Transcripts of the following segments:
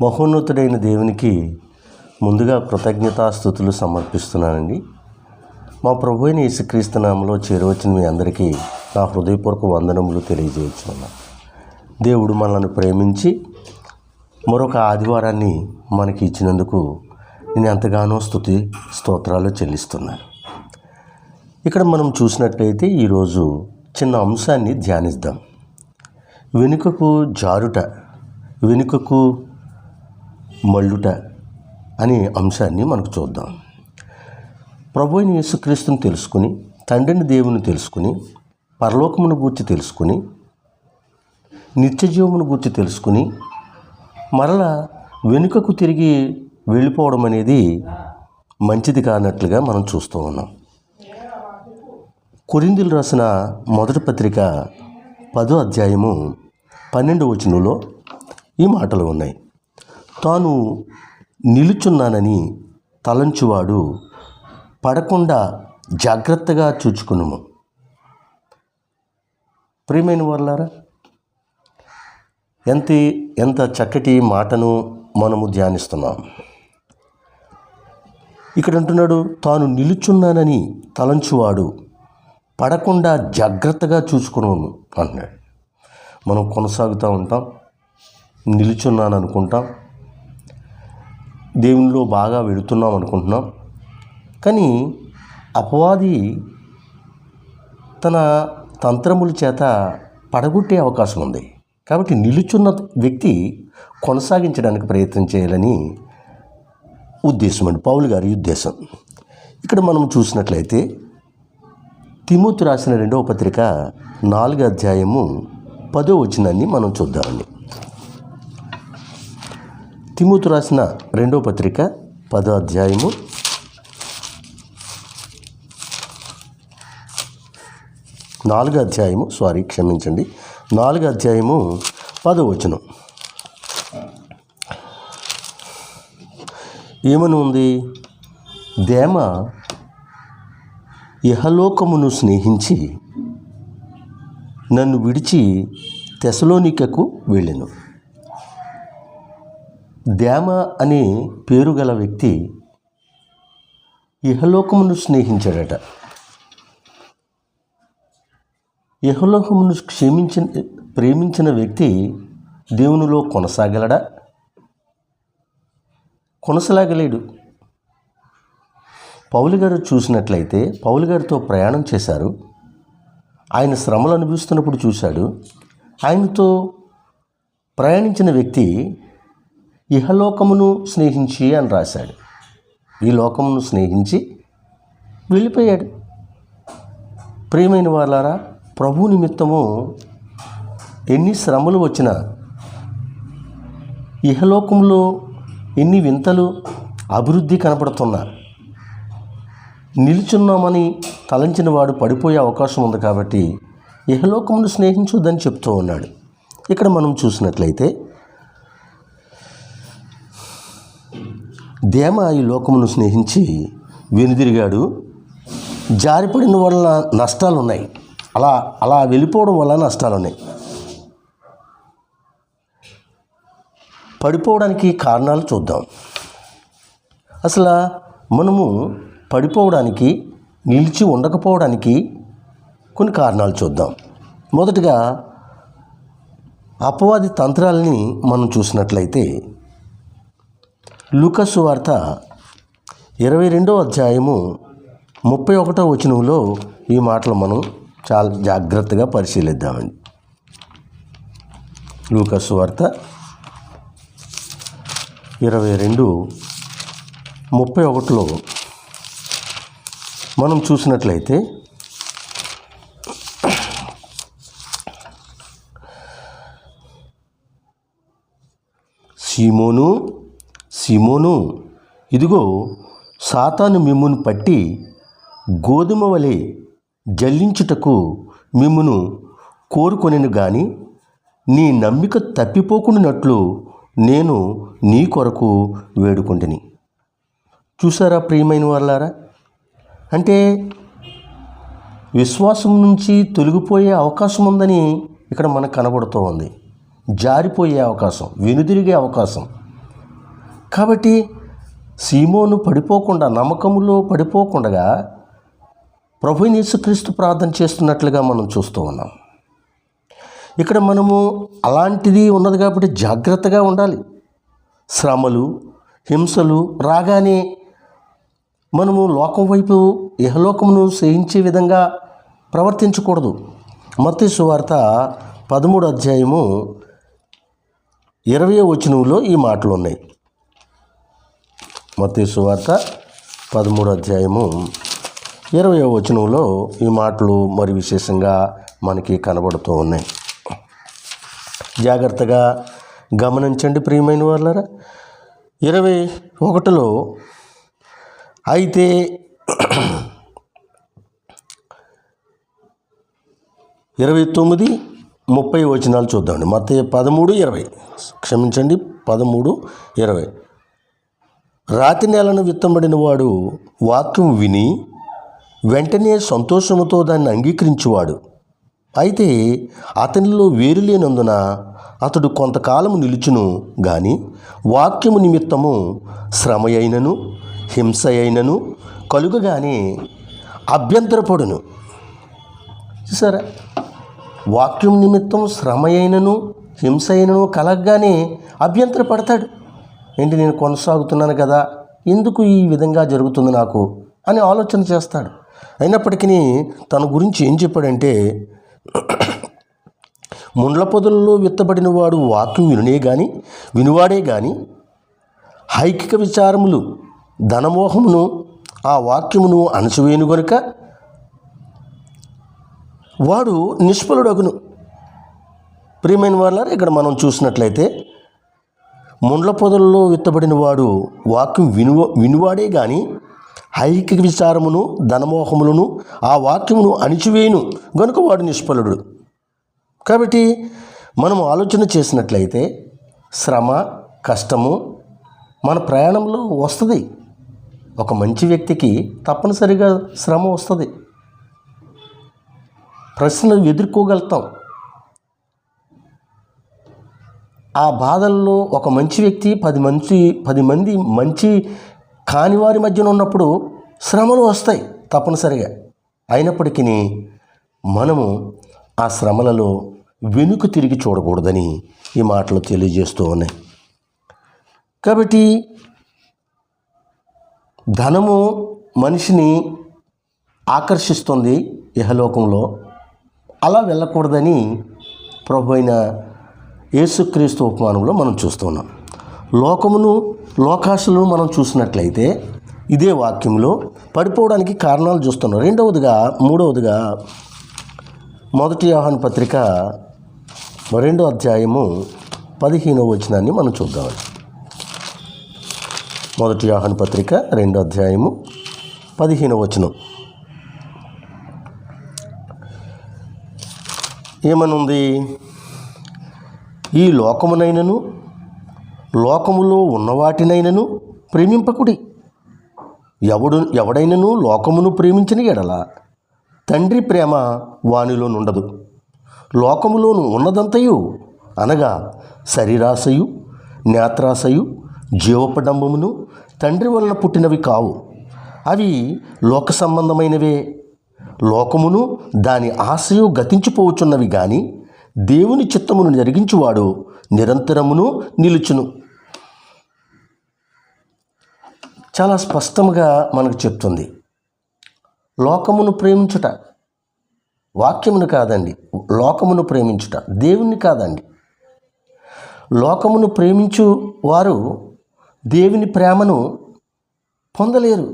మహోన్నతుడైన దేవునికి ముందుగా కృతజ్ఞతాస్తుతులు సమర్పిస్తున్నానండి. మా ప్రభు అయిన యేసుక్రీస్తు నామములో చేరవచ్చిన మీ అందరికీ నా హృదయపూర్వక వందనములు తెలియజేస్తున్నాను. దేవుడు మనల్ని ప్రేమించి మరొక ఆదివారాన్ని మనకి ఇచ్చినందుకు నేను ఎంతగానో స్తోత్రాలు చెల్లిస్తున్నాను. ఇక్కడ మనం చూసినట్లయితే ఈరోజు చిన్న అంశాన్ని ధ్యానిద్దాం. వెనుకకు జారుట, వెనుకకు మళ్ళుట అనే అంశాన్ని మనకు చూద్దాం. ప్రభు అయిన యేసుక్రీస్తుని తెలుసుకుని, తండ్రిని దేవుని తెలుసుకుని, పరలోకమును గూర్చి తెలుసుకుని, నిత్యజీవమును గూర్చి తెలుసుకుని మరలా వెనుకకు తిరిగి వెళ్ళిపోవడం అనేది మంచిది కానట్లుగా మనం చూస్తూ ఉన్నాం. కొరింథీయులు రాసిన మొదటి పత్రిక 10వ అధ్యాయము 12వ వచనంలో ఈ మాటలు ఉన్నాయి. తాను నిలుచున్నానని తలంచువాడు పడకుండా జాగ్రత్తగా చూచుకునుము. ప్రియమైన వారలారా, ఎంత చక్కటి మాటను మనము ధ్యానిస్తున్నాం. ఇక్కడ అంటున్నాడు, తాను నిలుచున్నానని తలంచువాడు పడకుండా జాగ్రత్తగా చూసుకున్నాము అంటున్నాడు. మనం కొనసాగుతూ ఉంటాం, నిలుచున్నాను అనుకుంటాం, దేవునిలో బాగా వెళుతున్నాం అనుకుంటున్నాం. కానీ అపవాది తన తంత్రముల చేత పడగొట్టే అవకాశం ఉంది. కాబట్టి నిలుచున్న వ్యక్తి కొనసాగించడానికి ప్రయత్నం చేయాలని ఉద్దేశం అండి, పౌలు గారి ఉద్దేశం. ఇక్కడ మనం చూసినట్లయితే తిమోతి రాసిన 2వ పత్రిక 4వ అధ్యాయము 10వ వచనాన్ని మనం చూద్దామండి. తిమోతి రాసిన 2వ పత్రిక 10వ అధ్యాయము 4వ అధ్యాయము 4వ అధ్యాయము 10వ వచనం ఏమని ఉంది? దేమ ఇహలోకమును స్నేహించి నన్ను విడిచి తెసలోనికకు వెళ్ళెను. దేమ అనే పేరు గల వ్యక్తి ఇహలోకమును స్నేహించాడట. ఇహలోకమును ప్రేమించిన వ్యక్తి దేవునిలో కొనసాగలడా? కొనసాగలేడు. పౌలు గారు చూసినట్లయితే పౌలు గారితో ప్రయాణం చేశారు. ఆయన శ్రమలు అనుభవిస్తున్నప్పుడు చూశాడు. ఆయనతో ప్రయాణించిన వ్యక్తి ఇహలోకమును స్నేహించి అని రాశాడు. ఈ లోకమును స్నేహించి వెళ్ళిపోయాడు. ప్రియమైన వాళ్ళారా, ప్రభు నిమిత్తము ఎన్ని శ్రమలు వచ్చినా, ఇహలోకంలో ఎన్ని వింతలు అభివృద్ధి కనపడుతున్నా, నిలుచున్నామని తలంచిన వాడు పడిపోయే అవకాశం ఉంది. కాబట్టి ఇహలోకమును స్నేహించొద్దని చెప్తూ ఉన్నాడు. ఇక్కడ మనం చూసినట్లయితే దేమ ఈ లోకమును స్నేహించి వెనుదిరిగాడు. జారిపడిన వల్ల నష్టాలు ఉన్నాయి. అలా వెళ్ళిపోవడం వల్ల నష్టాలు ఉన్నాయి. పడిపోవడానికి కారణాలు చూద్దాం. అసలు మనము పడిపోవడానికి, నిలిచి ఉండకపోవడానికి కొన్ని కారణాలు చూద్దాం. మొదటగా అపవాది తంత్రాలని మనం చూసినట్లయితే లూకా సువార్త 22వ అధ్యాయము 31వ వచనంలో ఈ మాటలు మనం చాలా జాగ్రత్తగా పరిశీలిద్దామండి. లూకా సువార్త 22:31లో మనం చూసినట్లయితే సీమోను, ఇదిగో సాతాను మిమ్మును పట్టి గోధుమ వలె జల్లించుటకు మిమ్మును కోరుకొనెను గాని నీ నమ్మిక తప్పిపోకుండానట్లు నేను నీ కొరకు వేడుకొంటిని. చూసారా ప్రియమైన వాళ్ళారా? అంటే విశ్వాసం నుంచి తొలగిపోయే అవకాశం ఉందని ఇక్కడ మనకు కనబడుతూ ఉంది. జారిపోయే అవకాశం, వెనుదిరిగే అవకాశం. కాబట్టి సీమోను పడిపోకుండా, నమ్మకములో పడిపోకుండా ప్రభువైన యేసుక్రీస్తు ప్రార్థన చేస్తున్నట్లుగా మనం చూస్తూ ఉన్నాం. ఇక్కడ మనము అలాంటిది ఉన్నది కాబట్టి జాగ్రత్తగా ఉండాలి. శ్రమలు, హింసలు రాగానే మనము లోకం వైపు, ఇహలోకమును సేవించే విధంగా ప్రవర్తించకూడదు. మత్తయి సువార్త 13వ అధ్యాయము 20వ వచనంలో ఈ మాటలు ఉన్నాయి. మత్తయి సువార్త 13వ అధ్యాయము 20వ వచనంలో ఈ మాటలు మరి విశేషంగా మనకి కనబడుతూ ఉన్నాయి. జాగ్రత్తగా గమనించండి ప్రియమైన వాళ్ళారా. 21లో అయితే 29, 30 వచనాలు చూద్దామండి. మత్తయి 13:20, క్షమించండి 13:20. రాతి నేలను విత్తబడిన వాడు వాక్యం విని వెంటనే సంతోషముతో దాన్ని అంగీకరించువాడు. అయితే అతనిలో వేరు లేనందున అతడు కొంతకాలము నిలుచును గాని వాక్యము నిమిత్తము శ్రమ అయినను హింస అయినను కలుగగానే అభ్యంతరపడును. చూసారా, వాక్యం నిమిత్తం శ్రమ అయినను హింస అయినను కలగగానే అభ్యంతరపడతాడు. ఏంటి, నేను కొనసాగుతున్నాను కదా, ఎందుకు ఈ విధంగా జరుగుతుంది నాకు అని ఆలోచన చేస్తాడు. అయినప్పటికీ తన గురించి ఏం చెప్పాడంటే, ముండ్ల పొదల్లో విత్తబడిన వాడు వాక్యం వినువాడే గాని హైకిక విచారములు ధనమోహమును ఆ వాక్యమును అణచివేయును గనుక వాడు నిష్ఫలుడగును. ప్రియమైన వాళ్ళారా, ఇక్కడ మనం చూసినట్లయితే ముండ్ల పొదల్లో విత్తబడిన వాడు వాక్యం వినువాడే గాని హైకిక విచారమును ధనమోహములను ఆ వాక్యమును అణిచివేయును గనుక వాడు నిష్ఫలుడు. కాబట్టి మనం ఆలోచన చేసినట్లయితే శ్రమ, కష్టము మన ప్రయాణంలో వస్తుంది. ఒక మంచి వ్యక్తికి తప్పనిసరిగా శ్రమ వస్తుంది. ప్రశ్నలు ఎదుర్కోగలుగుతాం. ఆ బాధల్లో ఒక మంచి వ్యక్తి 10 మంది మంచి కాని వారి మధ్యన ఉన్నప్పుడు శ్రమలు వస్తాయి తప్పనిసరిగా. అయినప్పటికీ మనము ఆ శ్రమలలో వెనుక తిరిగి చూడకూడదని ఈ మాటలు తెలియజేస్తూ ఉన్నాయి. కాబట్టి ధనము మనిషిని ఆకర్షిస్తుంది ఇహలోకంలో. అలా వెళ్ళకూడదని ప్రభువైన యేసుక్రీస్తు ఉపమానంలో మనం చూస్తున్నాం. లోకాశలను మనం చూసినట్లయితే ఇదే వాక్యంలో పడిపోవడానికి కారణాలు చూస్తున్నాం. మూడవదిగా 1 యోహాను పత్రిక 2వ అధ్యాయము 15వ వచనాన్ని మనం చూద్దాం. 1 యోహాను పత్రిక 2వ అధ్యాయము 15వ వచనం ఏమనుంది? ఈ లోకమునైనను లోకములో ఉన్నవాటినైనను ప్రేమింపకుడి. ఎవడైనను లోకమును ప్రేమించిన ఎడల తండ్రి ప్రేమ వానిలో నుండదు. లోకములోను ఉన్నదంతయు అనగా శరీరాశయు, నేత్రాశయు, జీవపడంబమును తండ్రి వలన పుట్టినవి కావు. అవి లోక సంబంధమైనవే. లోకమును దాని ఆశయు గతించిపోవచ్చున్నవి గాని దేవుని చిత్తమును జరిగించువాడు నిరంతరమును నిలుచును. చాలా స్పష్టంగా మనకు చెప్తుంది. లోకమును ప్రేమించుట వాక్యమును కాదండి, లోకమును ప్రేమించుట దేవుణ్ణి కాదండి. లోకమును ప్రేమించు వారు దేవుని ప్రేమను పొందలేరు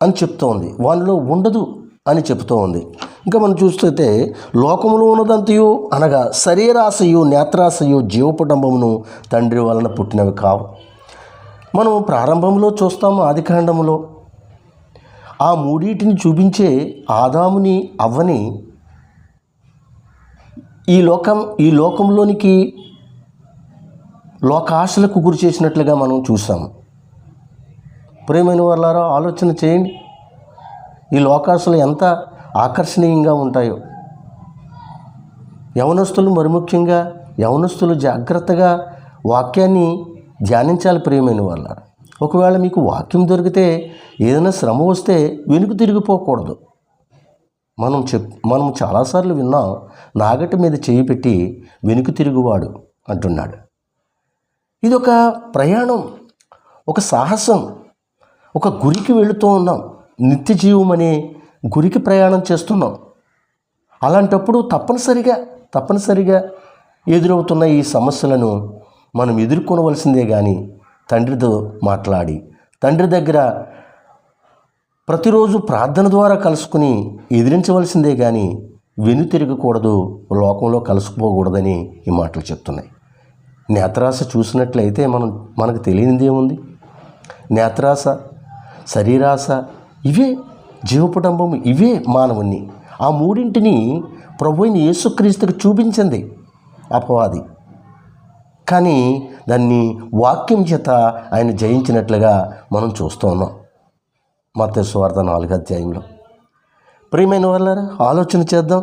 అని చెప్తూ ఉంది, వానిలో ఉండదు అని చెప్తూ ఉంది. ఇంకా మనం చూస్తే లోకములో ఉన్నదంతయు అనగా శరీరాశయు, నేత్రాశయు, జీవపడంబమును తండ్రి వలన పుట్టినవి కావు. మనం ప్రారంభంలో చూస్తాము, ఆదికాండములో ఆ మూడింటిని చూపించే ఆదాముని అవ్వని ఈ లోకంలోనికి లోకాశలకు గురి చేసినట్లుగా మనం చూసాము. ప్రియమైన వాళ్ళారా, ఆలోచన చేయండి. ఈ లోకాశలు ఎంత ఆకర్షణీయంగా ఉంటాయో. యవనస్తులు జాగ్రత్తగా వాక్యాన్ని ధ్యానించాలి ప్రియమైన వాళ్ళారా. ఒకవేళ మీకు వాక్యం దొరికితే ఏదైనా శ్రమ వస్తే వెనుక తిరిగిపోకూడదు. మనం చాలాసార్లు విన్నాం, నాగటి మీద చేయి పెట్టి వెనుక తిరుగువాడు అంటున్నాడు. ఇది ఒక ప్రయాణం, ఒక సాహసం, ఒక గురికి వెళుతూ ఉన్నాం. నిత్య జీవం అనే గురికి ప్రయాణం చేస్తున్నాం. అలాంటప్పుడు తప్పనిసరిగా ఎదురవుతున్న ఈ సమస్యలను మనం ఎదుర్కొనవలసిందే. కానీ తండ్రితో మాట్లాడి, తండ్రి దగ్గర ప్రతిరోజు ప్రార్థన ద్వారా కలుసుకుని ఎదిరించవలసిందే. కానీ వెనుతిరగకూడదు, లోకంలో కలుసుకుపోకూడదని ఈ మాటలు చెప్తున్నాయి. నేత్రాశ చూసినట్లయితే మనకు తెలియనిది ఏముంది? నేత్రాశ, శరీరాశ, ఇవే జీవపుటంబము, ఇవే మానవుని. ఆ మూడింటిని ప్రభువైన యేసుక్రీస్తుకు చూపించింది అపవాది. కానీ దాన్ని వాక్యం చేత ఆయన జయించినట్లుగా మనం చూస్తూ ఉన్నాం మత్తయి సువార్త 4వ అధ్యాయంలో. ప్రియమైన వాళ్ళారా, ఆలోచన చేద్దాం.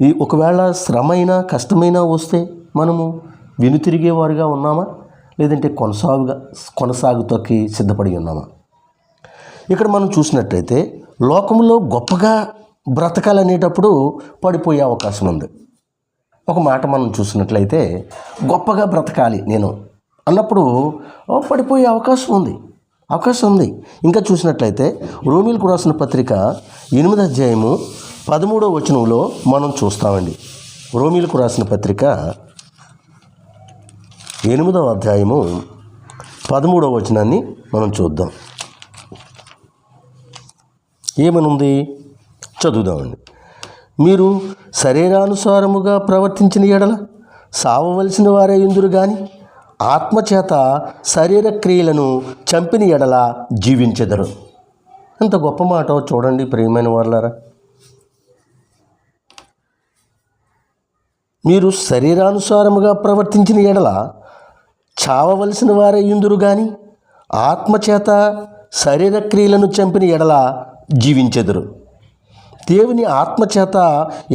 ఈ ఒకవేళ శ్రమైనా కష్టమైనా వస్తే మనము వెనుతిరిగేవారుగా ఉన్నామా, లేదంటే కొనసాగుతోకి సిద్ధపడి ఉన్నామా? ఇక్కడ మనం చూసినట్లయితే లోకంలో గొప్పగా బ్రతకాలనేటప్పుడు పడిపోయే అవకాశం ఉంది. ఒక మాట మనం చూసినట్లయితే గొప్పగా బ్రతకాలి నేను అన్నప్పుడు పడిపోయే అవకాశం ఉంది. ఇంకా చూసినట్లయితే రోమీలకు రాసిన పత్రిక 8వ అధ్యాయము 13వ వచనంలో మనం చూస్తామండి. రోమీలకు రాసిన పత్రిక 8వ అధ్యాయము 13వ వచనాన్ని మనం చూద్దాం. ఏమనుంది చదువుదామండి. మీరు శరీరానుసారముగా ప్రవర్తించిన ఎడల సావవలసిన వారే ఇందురు కానీ ఆత్మచేత శరీర క్రియలను చంపిన ఎడల జీవించెదరు. ఎంత గొప్ప మాట చూడండి ప్రియమైన వాళ్ళారా. మీరు శరీరానుసారముగా ప్రవర్తించిన ఎడల చావవలసిన వారే ఇందురు కానీ ఆత్మచేత శరీర క్రియలను చంపిన ఎడల జీవించెదరు. దేవుని ఆత్మచేత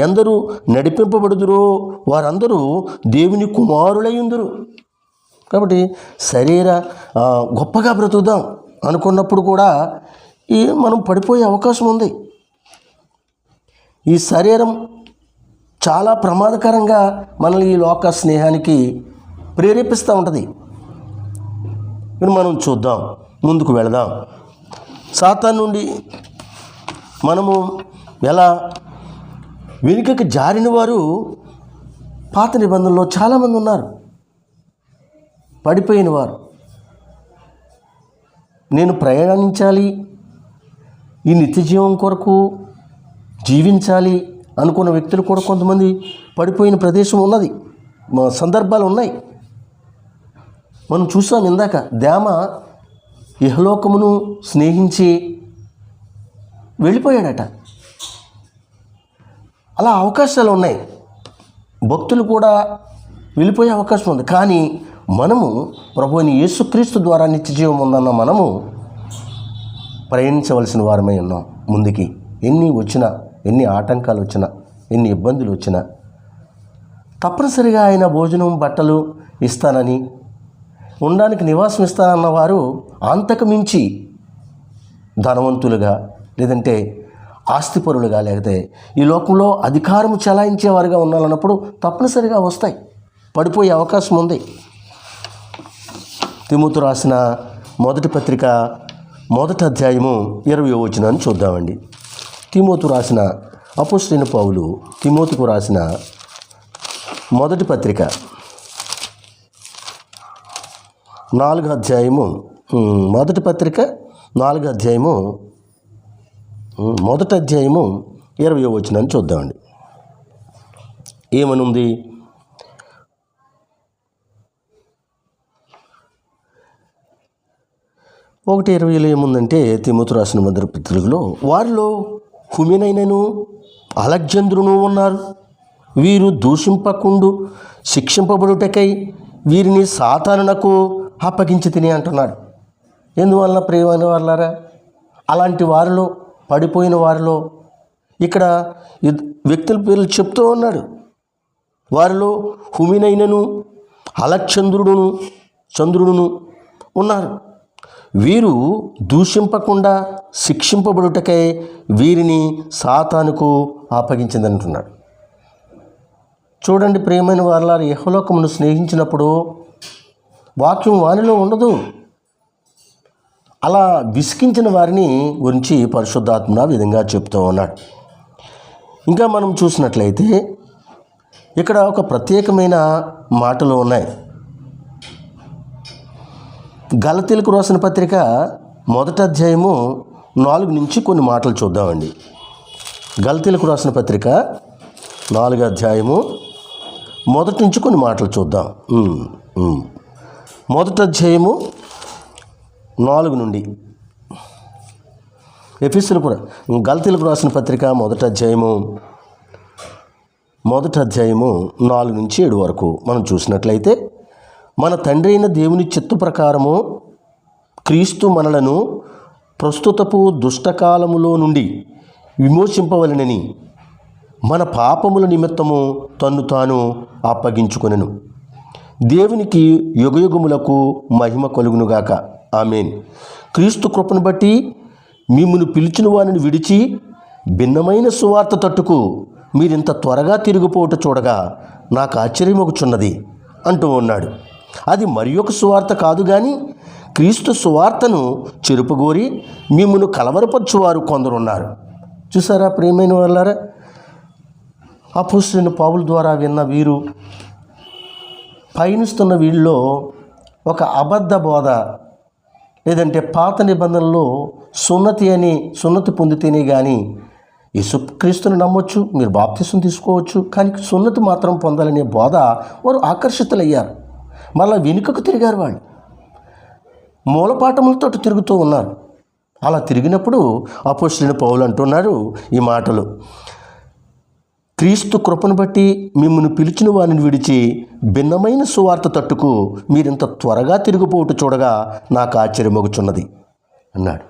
ఎందరూ నడిపింపబడుదురో వారందరూ దేవుని కుమారులయ్యుందురు. కాబట్టి గొప్పగా బ్రతుకుదాం అనుకున్నప్పుడు కూడా మనం పడిపోయే అవకాశం ఉంది. ఈ శరీరం చాలా ప్రమాదకరంగా మనల్ని ఈ లోక స్నేహానికి ప్రేరేపిస్తూ ఉంటుంది. ఇప్పుడు మనం చూద్దాం, ముందుకు వెళదాం. సాతాను నుండి మనము ఎలా వెనుకకి జారిన వారు పాత నిబంధనలో చాలామంది ఉన్నారు. పడిపోయిన వారు, నేను ప్రయాణించాలి, ఈ నిత్య జీవం కొరకు జీవించాలి అనుకున్న వ్యక్తులు కూడా కొంతమంది పడిపోయిన ప్రదేశం ఉన్నది, సందర్భాలు ఉన్నాయి. మనం చూసాం ఇందాక, దేమ ఇహలోకమును స్నేహించి వెళ్ళిపోయాడట. అలా అవకాశాలు ఉన్నాయి. భక్తులు కూడా వెళ్ళిపోయే అవకాశం ఉంది. కానీ మనము ప్రభువుని యేసుక్రీస్తు ద్వారా నిత్యజీవం ఉందన్న మనము ప్రయాణించవలసిన వారమై ఉన్నాం. ముందుకి ఎన్ని ఆటంకాలు వచ్చినా, ఎన్ని ఇబ్బందులు వచ్చినా తప్పనిసరిగా ఆయన భోజనం, బట్టలు ఇస్తానని, ఉండడానికి నివాసం ఇస్తానన్న వారు అంతకు మించి ధనవంతులుగా, లేదంటే ఆస్తిపరులుగా, లేకపోతే ఈ లోకంలో అధికారం చెలాయించేవారుగా ఉండాలన్నప్పుడు తప్పనిసరిగా వస్తాయి. పడిపోయే అవకాశం ఉంది. తిమోతి రాసిన మొదటి పత్రిక 1వ అధ్యాయము 20వ వచనాన్ని చూద్దామండి. తిమోతి రాసిన అపోస్తలుడైన పౌలు తిమోతికు రాసిన మొదటి పత్రిక 4వ అధ్యాయము, మొదటి పత్రిక 4వ అధ్యాయము 1వ అధ్యాయము 20వ వచనాన్ని చూద్దామండి. ఏమనుంది? 1:20 ఏముందంటే, తిమోతి రాసిన మొదటి పత్రికలో వారిలో హుమెనైనను అలెగ్జాంద్రును ఉన్నారు. వీరు దూషింపకుండు శిక్షింపబడుటకై వీరిని సాతానునకు అప్పగించి తిని అంటున్నాడు. ఎందువలన ప్రియమైన వాళ్ళారా, అలాంటి వారిలో, పడిపోయిన వారిలో ఇక్కడ వ్యక్తుల పేర్లు చెప్తూ ఉన్నాడు. వారిలో హుమెనైనను అలెగ్జాంద్రుడును ఉన్నారు. వీరు దూషింపకుండా శిక్షింపబడుటకై వీరిని సాతానుకు అప్పగించిందంటున్నాడు. చూడండి ప్రియమైన వారలారా, యెహోలోకమును స్నేహించినప్పుడు వాక్యం వానిలో ఉండదు. అలా విసికించిన వారిని గురించి పరిశుద్ధాత్మ ఆ విధంగా చెప్తూ ఉన్నాడు. ఇంకా మనం చూసినట్లయితే ఇక్కడ ఒక ప్రత్యేకమైన మాటలు ఉన్నాయి. గలతీలకు రాసిన పత్రిక 1వ అధ్యాయము 4 నుంచి కొన్ని మాటలు చూద్దామండి. గలతీలకు రాసిన పత్రిక 4వ అధ్యాయము 1 నుంచి కొన్ని మాటలు చూద్దాం. 1వ అధ్యాయము 4 నుండి. గలతీలకు రాసిన పత్రిక 1వ అధ్యాయము 4 నుంచి 7 వరకు మనం చూసినట్లయితే, మన తండ్రి అయిన దేవుని చిత్త ప్రకారము క్రీస్తు మనలను ప్రస్తుతపు దుష్టకాలములో నుండి విమోచింపవలెనని మన పాపముల నిమిత్తము తన్ను తాను అప్పగించుకొనెను. దేవునికి యుగయుగములకు మహిమ కలుగునుగాక. ఆమేన్. క్రీస్తు కృపను బట్టి మిమ్మును పిలిచిన వారిని విడిచి భిన్నమైన సువార్త తట్టుకు మీరింత త్వరగా తిరిగిపోవట చూడగా నాకు ఆశ్చర్యమొకచున్నది అంటూ ఉన్నాడు. అది మరి ఒక సువార్త కాదు కానీ క్రీస్తు సువార్తను చెరుపుగోరి మిమ్మును కలవరపరచువారు కొందరున్నారు. చూసారా ప్రియమైన వాళ్ళారా, అపోస్తలుడైన పౌలు ద్వారా విన్న వీరు పయనిస్తున్న వీళ్ళలో ఒక అబద్ధ బోధ, లేదంటే పాత నిబంధనలో సున్నతి పొందితేనే కానీ యేసుక్రీస్తుని నమ్మొచ్చు, మీరు బాప్తిసం తీసుకోవచ్చు, కానీ సున్నతి మాత్రం పొందాలనే బోధ వారు ఆకర్షితులయ్యారు. మళ్ళీ వెనుకకు తిరిగారు. వాళ్ళు మూలపాఠములతో తిరుగుతూ ఉన్నారు. అలా తిరిగినప్పుడు అపోస్తలుడైన పౌలు అంటున్నారు ఈ మాటలు: క్రీస్తు కృపను బట్టి మిమ్మల్ని పిలిచిన వారిని విడిచి భిన్నమైన సువార్త తట్టుకు మీరింత త్వరగా తిరిగిపోవట చూడగా నాకు ఆశ్చర్యమొకచున్నది అన్నాడు.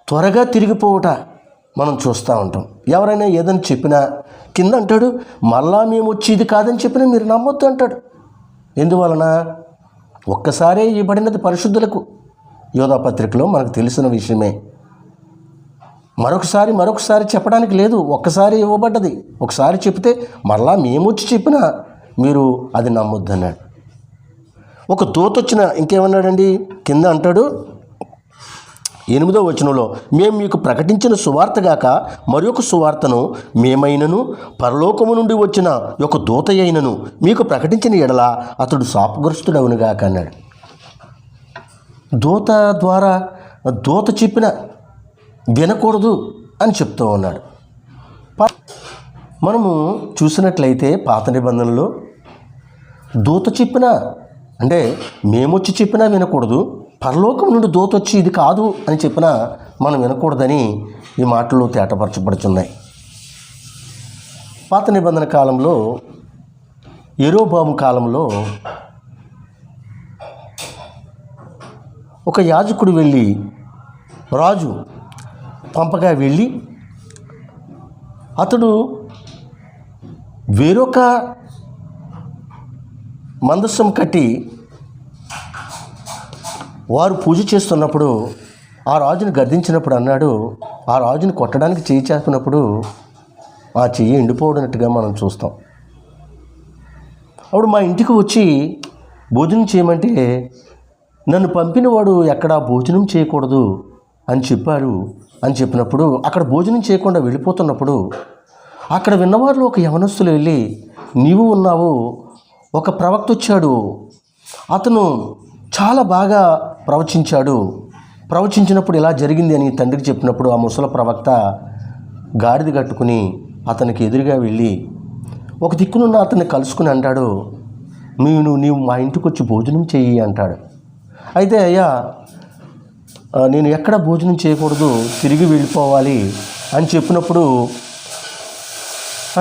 త్వరగా తిరిగిపోవట మనం చూస్తూ ఉంటాం. ఎవరైనా ఏదని చెప్పినా కింద అంటాడు, మళ్ళా మేము వచ్చి ఇది కాదని చెప్పినా మీరు నమ్మొద్దు అంటాడు. ఎందువలన? ఒక్కసారే ఇవ్వబడినది పరిశుద్ధులకు. యోధా పత్రికలో మనకు తెలిసిన విషయమే. మరొకసారి చెప్పడానికి లేదు. ఒక్కసారి ఇవ్వబడ్డది. ఒకసారి చెప్తే మళ్ళా మేము వచ్చి చెప్పినా మీరు అది నమ్మొద్దు అన్నాడు. ఒక దూత వచ్చిన ఇంకేమన్నాడండి? కింద అంటాడు 8వ వచనంలో, మేము మీకు ప్రకటించిన సువార్త గాక మరి ఒక సువార్తను మేమైనను పరలోకము నుండి వచ్చిన ఒక దూత అయినను మీకు ప్రకటించిన ఎడల అతడు శాపగ్రస్తుడవునుగాక అన్నాడు. దూత చెప్పిన వినకూడదు అని చెప్తూ ఉన్నాడు. మనము చూసినట్లయితే పాత నిబంధనలో దూత చెప్పినా, అంటే మేమొచ్చి చెప్పినా వినకూడదు, పరలోకం నుండి దూత వచ్చి ఇది కాదు అని చెప్పినా మనం వినకూడదని ఈ మాటలు తేటపరచబడుతున్నాయి. పాత నిబంధన కాలంలో, యెరోబాము కాలంలో ఒక యాజకుడు వెళ్ళి, రాజు పంపగా వెళ్ళి అతడు వేరొక మందసం కట్టి వారు పూజ చేస్తున్నప్పుడు ఆ రాజుని గద్దించినప్పుడు అన్నాడు, ఆ రాజుని కొట్టడానికి చెయ్యి చేస్తున్నప్పుడు ఆ చెయ్యి ఎండిపోవడనట్టుగా మనం చూస్తాం. అప్పుడు మా ఇంటికి వచ్చి భోజనం చేయమంటే నన్ను పంపినవాడు ఎక్కడా భోజనం చేయకూడదు అని చెప్పినప్పుడు అక్కడ భోజనం చేయకుండా వెళ్ళిపోతున్నప్పుడు అక్కడ విన్నవారిలో ఒక యవనస్తులు వెళ్ళి, నీవు ఉన్నావు, ఒక ప్రవక్త వచ్చాడు, అతను చాలా బాగా ప్రవచించినప్పుడు ఇలా జరిగింది అని తండ్రికి చెప్పినప్పుడు ఆ ముసలి ప్రవక్త గాడిద కట్టుకుని అతనికి ఎదురుగా వెళ్ళి ఒక దిక్కునున్న అతన్ని కలుసుకుని అంటాడు, నీవు మా ఇంటికి వచ్చి భోజనం చెయ్యి అంటాడు. అయితే అయ్యా నేను ఎక్కడ భోజనం చేయకూడదు, తిరిగి వెళ్ళిపోవాలి అని చెప్పినప్పుడు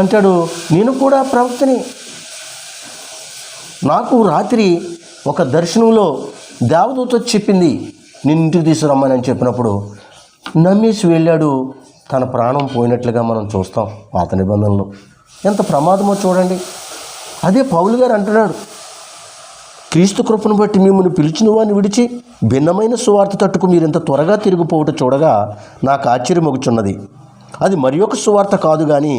అంటాడు, నేను కూడా ప్రవక్తని, నాకు రాత్రి ఒక దర్శనంలో దేవదూత వచ్చి చెప్పింది నేను ఇంటికి తీసుకురమ్మని అని చెప్పినప్పుడు నమ్మేసి వెళ్ళాడు. తన ప్రాణం పోయినట్లుగా మనం చూస్తాం పాత నిబంధనలో. ఎంత ప్రమాదమో చూడండి. అదే పౌలు గారు అంటున్నాడు, క్రీస్తు కృపను బట్టి మిమ్మల్ని పిలిచిన వారిని విడిచి భిన్నమైన సువార్త తట్టుకు మీరింత త్వరగా తిరిగిపోవట చూడగా నాకు ఆశ్చర్యమొగుచున్నది. అది మరి ఒక సువార్త కాదు కానీ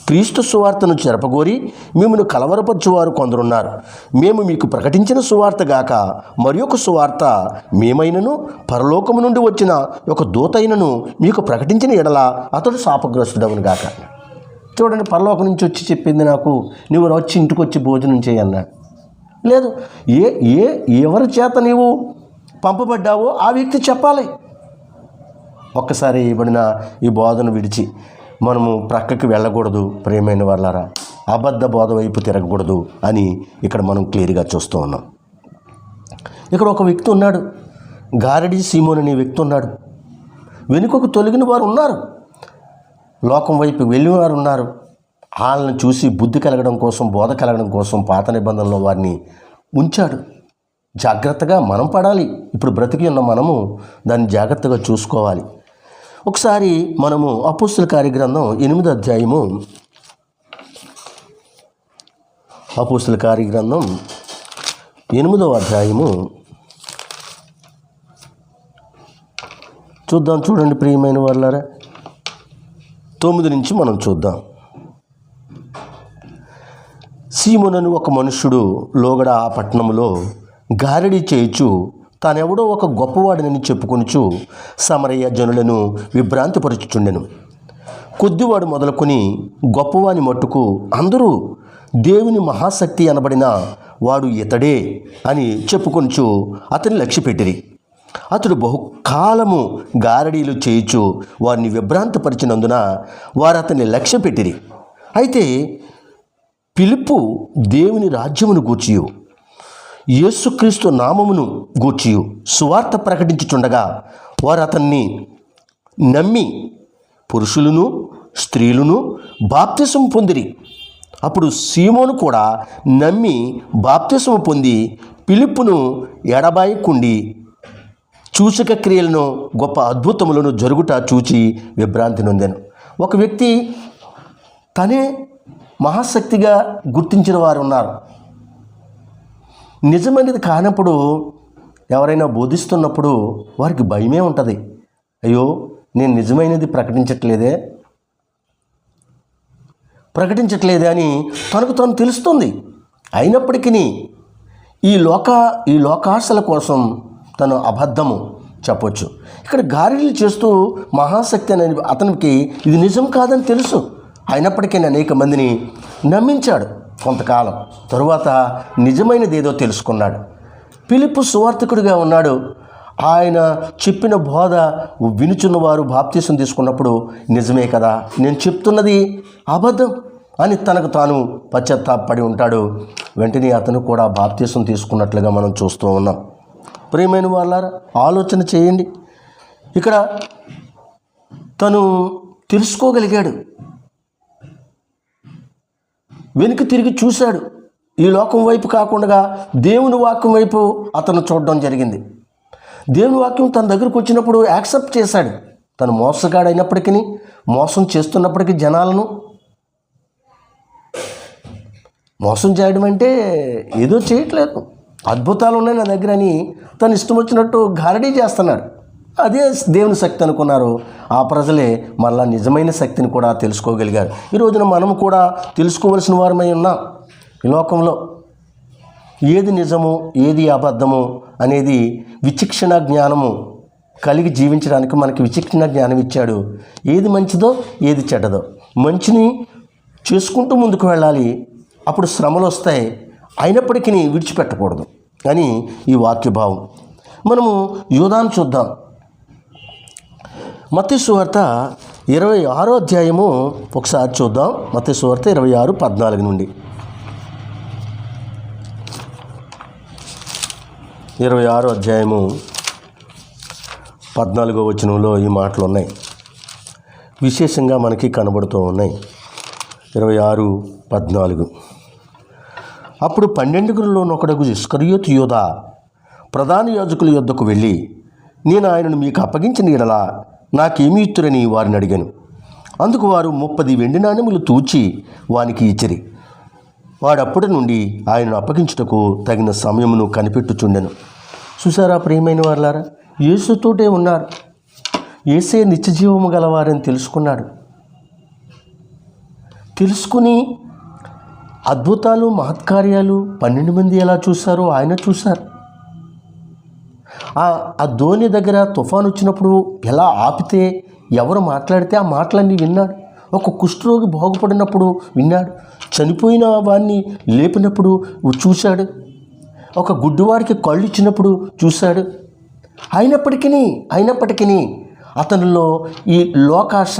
క్రీస్తు సువార్తను చెరపగోరి మిమ్మల్ని కలవరపరచువారు కొందరున్నారు. మేము మీకు ప్రకటించిన సువార్త గాక మరి ఒక సువార్త మేమైనను పరలోకము నుండి వచ్చిన ఒక దూతైనను మీకు ప్రకటించిన ఎడల అతడు శాపగ్రస్తుడవును గాక. చూడండి, పరలోకం నుంచి వచ్చి చెప్పింది నాకు, నువ్వు వచ్చి ఇంటికి వచ్చి భోజనం చేయన్నాడు. లేదు, ఎవరి చేత నీవు పంపబడ్డావో ఆ వ్యక్తి చెప్పాలి. ఒక్కసారి ఇవ్వబడిన ఈ బోధను విడిచి మనము ప్రక్కకి వెళ్ళకూడదు. ప్రియమైన వాళ్ళారా, అబద్ధ బోధ వైపు తిరగకూడదు అని ఇక్కడ మనం క్లియర్గా చూస్తూ ఉన్నాం. ఇక్కడ ఒక వ్యక్తి ఉన్నాడు, గారడి సీమోన్ అనే వ్యక్తి ఉన్నాడు. వెనుకకు తొలగిన వారు ఉన్నారు, లోకం వైపు వెళ్ళిన వారు ఉన్నారు. వాళ్ళని చూసి బుద్ధి కలగడం కోసం, బోధ కలగడం కోసం పాత నిబంధనలో వారిని ఉంచాడు. జాగ్రత్తగా మనం పడాలి. ఇప్పుడు బ్రతికి ఉన్న మనము దాన్ని జాగ్రత్తగా చూసుకోవాలి. ఒకసారి మనము అపోస్తల కార్యగ్రంథం 8వ అధ్యాయము, అపోస్తల కార్యగ్రంథం 8వ అధ్యాయము చూద్దాం. చూడండి ప్రియమైన వాళ్ళారా, 9 నుంచి మనం చూద్దాం. సీమోనను ఒక మనుష్యుడు లోగడ ఆ పట్టణంలో గారడీ చేయుచు తానెవడో ఒక గొప్పవాడినని చెప్పుకొనుచు సమరయ్య జనులను విభ్రాంతిపరచుచుండెను. కొద్దివాడు మొదలుకొని గొప్పవాని మట్టుకు అందరూ దేవుని మహాశక్తి అనబడిన వాడు ఇతడే అని చెప్పుకొనుచు అతన్ని లక్ష్యపెట్టిరి. అతడు బహుకాలము గారడీలు చేయుచు వారిని విభ్రాంతిపరిచినందున వారు అతన్ని లక్ష్యపెట్టిరి. అయితే ఫిలిప్పు దేవుని రాజ్యమును గూర్చియు యేసుక్రీస్తు నామమును గూర్చియు సువార్త ప్రకటించుచుండగా వారు అతన్ని నమ్మి పురుషులను స్త్రీలను బాప్తిసం పొందిరి. అప్పుడు సీమోను కూడా నమ్మి బాప్తిసము పొంది ఫిలిప్పును ఎడబాయకుండి సూచక క్రియలను గొప్ప అద్భుతములను జరుగుట చూచి విభ్రాంతి నొందెను. ఒక వ్యక్తి తనే మహాశక్తిగా గుర్తించిన వారు ఉన్నారు. నిజమైనది కానప్పుడు ఎవరైనా బోధిస్తున్నప్పుడు వారికి భయమే ఉంటుంది. అయ్యో, నేను నిజమైనది ప్రకటించట్లేదే అని తనకు తాను తెలుస్తుంది. అయినప్పటికీ ఈ లోకాశల కోసం తను అబద్ధము చెప్పొచ్చు. ఇక్కడ గారెలు చేస్తూ మహాశక్తి అనే అతనికి ఇది నిజం కాదని తెలుసు. అయినప్పటికీ అనేక మందిని నమ్మించాడు. కొంతకాలం తరువాత నిజమైనది ఏదో తెలుసుకున్నాడు. ఫిలిప్పు సువార్తికుడిగా ఉన్నాడు. ఆయన చెప్పిన బోధ వినుచున్నవారు బాప్తీసం తీసుకున్నప్పుడు నిజమే కదా, నేను చెప్తున్నది అబద్ధం అని తనకు తాను పశ్చాత్తాపడి ఉంటాడు. వెంటనే అతను కూడా బాప్తీసం తీసుకున్నట్లుగా మనం చూస్తూ ఉన్నాం. ప్రియమైన వాళ్ళారా, ఆలోచన చేయండి. ఇక్కడ తను తెలుసుకోగలిగాడు, వెనుక తిరిగి చూశాడు. ఈ లోకం వైపు కాకుండా దేవుని వాక్యం వైపు అతను చూడడం జరిగింది. దేవుని వాక్యం తన దగ్గరకు వచ్చినప్పుడు యాక్సెప్ట్ చేశాడు. తను మోసగాడైనప్పటికీ, మోసం చేస్తున్నప్పటికీ జనాలను మోసం చేయడం అంటే ఏదో చేయట్లేదు, అద్భుతాలు ఉన్నాయి నా దగ్గర అని తను ఇష్టం వచ్చినట్టు గారడీ చేస్తున్నాడు. అదే దేవుని శక్తి అనుకున్నారు. ఆ ప్రజలే మళ్ళా నిజమైన శక్తిని కూడా తెలుసుకోగలిగారు. ఈ రోజున మనం కూడా తెలుసుకోవలసిన వారమై ఉన్నాం. ఈ లోకంలో ఏది నిజము ఏది అబద్ధము అనేది విచక్షణ జ్ఞానము కలిగి జీవించడానికి మనకి విచక్షణ జ్ఞానం ఇచ్చాడు. ఏది మంచిదో ఏది చెడ్డదో మంచిని చేసుకుంటూ ముందుకు వెళ్ళాలి. అప్పుడు శ్రమలు వస్తాయి, అయినప్పటికీ విడిచిపెట్టకూడదు అని ఈ వాక్యభావం. మనము యూదాను చూద్దాం. మత్తయి సువార్త 26వ అధ్యాయము ఒకసారి చూద్దాం. మత్తయి సువార్త 26:14 నుండి 26వ అధ్యాయము 14వ వచనంలో ఈ మాటలు ఉన్నాయి. విశేషంగా మనకి కనబడుతూ ఉన్నాయి. 26:14 అప్పుడు 12 ఇస్కరియోతు యూదా ప్రధాన యాజకుల యొద్దకు వెళ్ళి, నేను ఆయనను మీకు అప్పగించిన యెడల నాకేమి ఇత్తురని వారిని అడిగాను. అందుకు వారు 30 వెండి నాణెములు తూచి వానికి ఇచ్చిరి. వాడప్పటి నుండి ఆయనను అప్పగించుటకు తగిన సమయమును కనిపెట్టుచుండెను. చూసారా ప్రియమైన వారులారా, యేసుతోటే ఉన్నారు. యేసే నిత్యజీవము గలవారని తెలుసుకున్నాడు. తెలుసుకుని అద్భుతాలు మహత్కార్యాలు 12 మంది ఎలా చూశారో ఆయన చూశారు. ఆ ధోని దగ్గర తుఫాను వచ్చినప్పుడు ఎలా ఆపితే ఎవరు మాట్లాడితే ఆ మాటలన్నీ విన్నాడు. ఒక కుష్ఠరోగి బాగుపడినప్పుడు విన్నాడు. చనిపోయిన వాడిని లేపినప్పుడు చూశాడు. ఒక గుడ్డివాడికి కళ్ళు ఇచ్చినప్పుడు చూశాడు. అయినప్పటికీ అతనిలో ఈ లోకాశ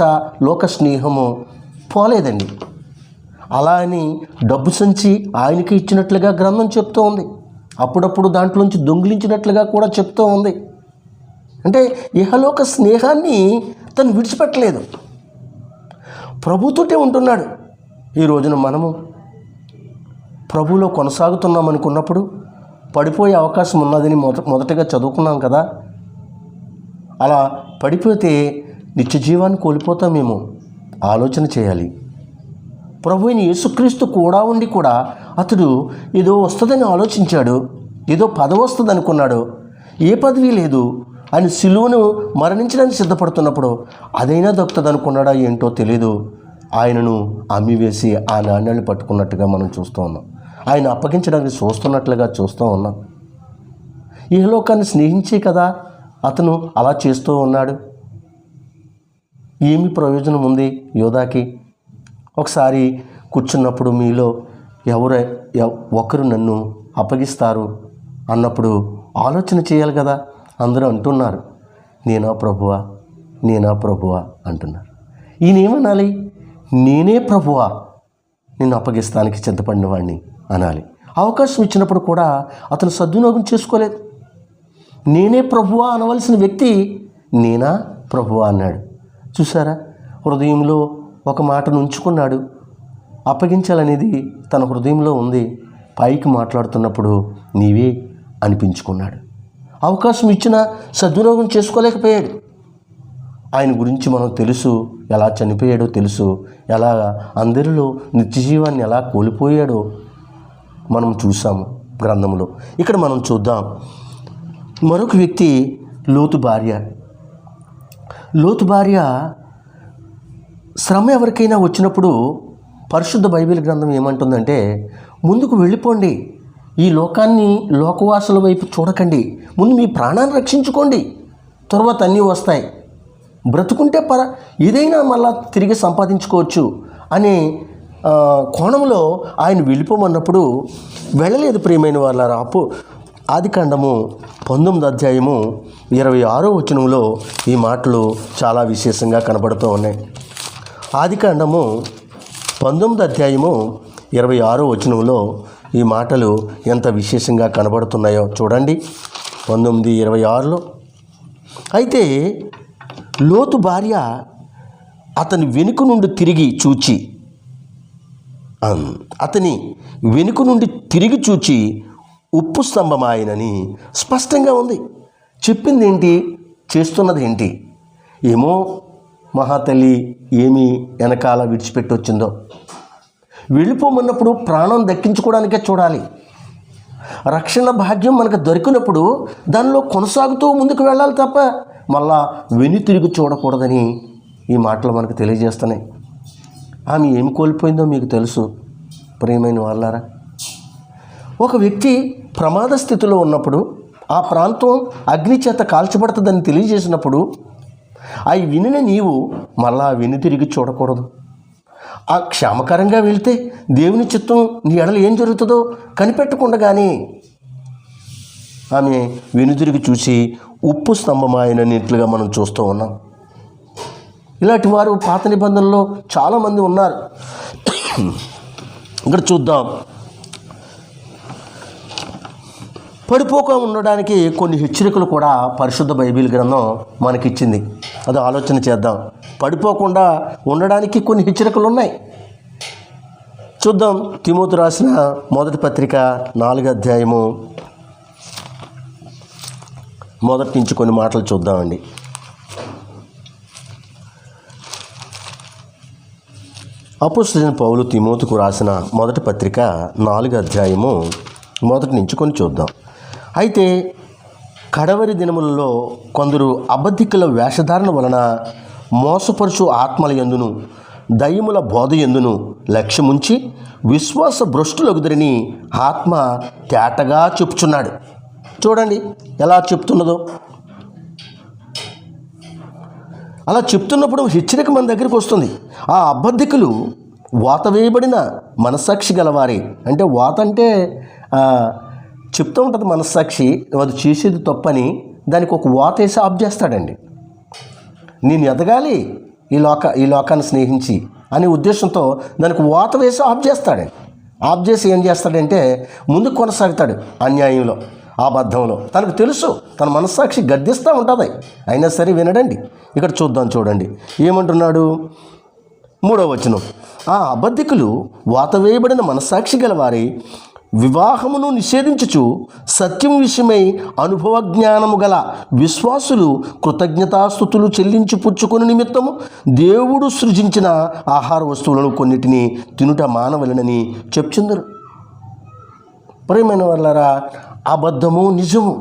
లోక స్నేహము పోలేదండి. అలా అని డబ్బు సంచి ఆయనకి ఇచ్చినట్లుగా గ్రంథం చెప్తూ ఉంది. అప్పుడప్పుడు దాంట్లోంచి దొంగిలించినట్లుగా కూడా చెప్తూ ఉంది. అంటే ఇహలోక స్నేహాన్ని తను విడిచిపెట్టలేదు, ప్రభుతోటే ఉంటున్నాడు. ఈ రోజున మనము ప్రభువులో కొనసాగుతున్నాం అనుకున్నప్పుడు పడిపోయే అవకాశం ఉన్నదని మొదటగా చదువుకున్నాం కదా. అలా పడిపోతే నిత్య జీవాన్ని కోల్పోతామేమో ఆలోచన చేయాలి. ప్రభు అయిన యేసుక్రీస్తు కూడా ఉండి కూడా అతడు ఏదో వస్తుందని ఆలోచించాడు, ఏదో పదవి వస్తుంది అనుకున్నాడు. ఏ పదవి లేదు. ఆయన సిలువను మరణించడానికి సిద్ధపడుతున్నప్పుడు అదైనా దొరుకుతుంది అనుకున్నాడా ఏంటో తెలీదు. ఆయనను అమ్మివేసి ఆ నాణ్యాన్ని పట్టుకున్నట్టుగా మనం చూస్తూ ఉన్నాం. ఆయన అప్పగించడానికి చూస్తున్నట్లుగా చూస్తూ ఉన్నాం. ఈ లోకాన్ని స్నేహించే కదా అతను అలా చేస్తూ ఉన్నాడు. ఏమి ప్రయోజనం ఉంది యోధాకి? ఒకసారి కూర్చున్నప్పుడు మీలో ఒకరు నన్ను అప్పగిస్తారు అన్నప్పుడు ఆలోచన చేయాలి కదా. అందరూ అంటున్నారు, నేనా ప్రభువా అంటున్నారు. ఈయన ఏమనాలి? నేనే ప్రభువా, నిన్ను అప్పగిస్తానికి చింతపడిన వాడిని అనాలి. అవకాశం ఇచ్చినప్పుడు కూడా అతను సద్వినియోగం చేసుకోలేదు. నేనే ప్రభువా అనవలసిన వ్యక్తి నేనా ప్రభువా అన్నాడు. చూసారా, హృదయంలో ఒక మాటను ఉంచుకున్నాడు. అప్పగించాలనేది తన హృదయంలో ఉంది. పైకి మాట్లాడుతున్నప్పుడు నీవే అనిపించుకున్నాడు. అవకాశం ఇచ్చినా సద్వినియోగం చేసుకోలేకపోయాడు. ఆయన గురించి మనం తెలుసు, ఎలా చనిపోయాడో తెలుసు, ఎలా అందరిలో నిత్యజీవాన్ని ఎలా కోల్పోయాడో మనం చూసాము గ్రంథంలో. ఇక్కడ మనం చూద్దాం మరొక వ్యక్తి, లోతు భార్య. శ్రమ ఎవరికైనా వచ్చినప్పుడు పరిశుద్ధ బైబిల్ గ్రంథం ఏమంటుందంటే, ముందుకు వెళ్ళిపోండి, ఈ లోకాన్ని లోకవాసుల వైపు చూడకండి, ముందు మీ ప్రాణాన్ని రక్షించుకోండి, తర్వాత అన్నీ వస్తాయి, బ్రతుకుంటే ఏదైనా మళ్ళా తిరిగి సంపాదించుకోవచ్చు అనే కోణంలో ఆయన వెళ్ళిపోమన్నప్పుడు వెళ్ళలేదు. ప్రియమైన వాళ్ళారా, ఆదికాండము 19వ అధ్యాయము 26వ వచనంలో ఈ మాటలు చాలా విశేషంగా కనబడుతూ ఉన్నాయి. ఆదికాండము 19వ అధ్యాయము 26వ వచనంలో ఈ మాటలు ఎంత విశేషంగా కనబడుతున్నాయో చూడండి. 19:26లో, అయితే లోతు భార్య అతని వెనుక నుండి తిరిగి చూచి ఉప్పు స్తంభమాయనని స్పష్టంగా ఉంది. చెప్పింది ఏంటి, చేస్తున్నది ఏంటి? ఏమో మహాతల్లి ఏమి వెనకాల విడిచిపెట్టి వచ్చిందో. వెళ్ళిపోమన్నప్పుడు ప్రాణం దక్కించుకోవడానికే చూడాలి. రక్షణ భాగ్యం మనకు దొరికినప్పుడు దానిలో కొనసాగుతూ ముందుకు వెళ్ళాలి తప్ప మళ్ళా తిరిగి చూడకూడదని ఈ మాటలు మనకు తెలియజేస్తున్నాయి. ఆమె ఏమి కోల్పోయిందో మీకు తెలుసు ప్రియమైన వాళ్ళారా. ఒక వ్యక్తి ప్రమాద స్థితిలో ఉన్నప్పుడు, ఆ ప్రాంతం అగ్ని చేత కాల్చబడుతుందని తెలియజేసినప్పుడు అవి వినిన నీవు మళ్ళా తిరిగి చూడకూడదు. ఆ క్షేమకరంగా వెళ్తే దేవుని చిత్తం నీ ఎడలు ఏం జరుగుతుందో కనిపెట్టకుండగానే ఆమె వెనుదిరిగి చూసి ఉప్పు స్తంభమాయనట్లుగా మనం చూస్తూ ఉన్నాం. ఇలాంటి వారు పాత నిబంధనలో చాలామంది ఉన్నారు. ఇక్కడ చూద్దాం. పడిపోక ఉండడానికి కొన్ని హెచ్చరికలు కూడా పరిశుద్ధ బైబిల్ గ్రంథం మనకిచ్చింది. అది ఆలోచన చేద్దాం. పడిపోకుండా ఉండడానికి కొన్ని హెచ్చరికలు ఉన్నాయి. చూద్దాం. తిమోతి రాసిన మొదటి పత్రిక 4వ అధ్యాయము మొదటి నుంచి కొన్ని మాటలు చూద్దామండి. అపోస్తలుడైన పౌలు తిమోతికు రాసిన మొదటి పత్రిక 4వ అధ్యాయము మొదటి నుంచి కొన్ని చూద్దాం. అయితే కడవరి దినములలో కొందరు అబద్ధికుల వేషధారణ వలన మోసపరుచు ఆత్మల యందును దయ్యముల బోధ యందును లక్ష్యముంచి విశ్వాస భ్రష్టులగుదరని ఆత్మ తేటగా చెప్పుచున్నాడు. చూడండి ఎలా చెప్తున్నదో. అలా చెప్తున్నప్పుడు హెచ్చరిక మన దగ్గరికి వస్తుంది. ఆ అబద్ధికులు వాత వేయబడిన మనస్సాక్షి గలవారే. అంటే వాత అంటే చెప్తూ ఉంటుంది మనస్సాక్షి, అది చేసేది తప్పని దానికి ఒక వాత వేసి ఆఫ్ చేస్తాడండి. నేను ఎదగాలి ఈ లోకాన్ని స్నేహించి అనే ఉద్దేశంతో దానికి వాత వేసి ఆఫ్ చేస్తాడండి. ఆఫ్ చేసి ఏం చేస్తాడంటే ముందుకు కొనసాగుతాడు అన్యాయంలో, అబద్ధంలో. తనకు తెలుసు, తన మనస్సాక్షి గద్దిస్తూ ఉంటుంది, అయినా సరే వినడండి. ఇక్కడ చూద్దాం, చూడండి ఏమంటున్నాడు. 3వ వచనం, ఆ అబద్ధికులు వాత వేయబడిన మనస్సాక్షి గలవారి వివాహమును నిషేధించుచు సత్యం విషయమై అనుభవ జ్ఞానము గల విశ్వాసులు కృతజ్ఞతాస్తుతులు చెల్లించి పుచ్చుకుని నిమిత్తము దేవుడు సృజించిన ఆహార వస్తువులను కొన్నిటిని తినుట మానవలనని చెప్చుందరు. ప్రియమైన వాళ్ళారా, అబద్ధము నిజము.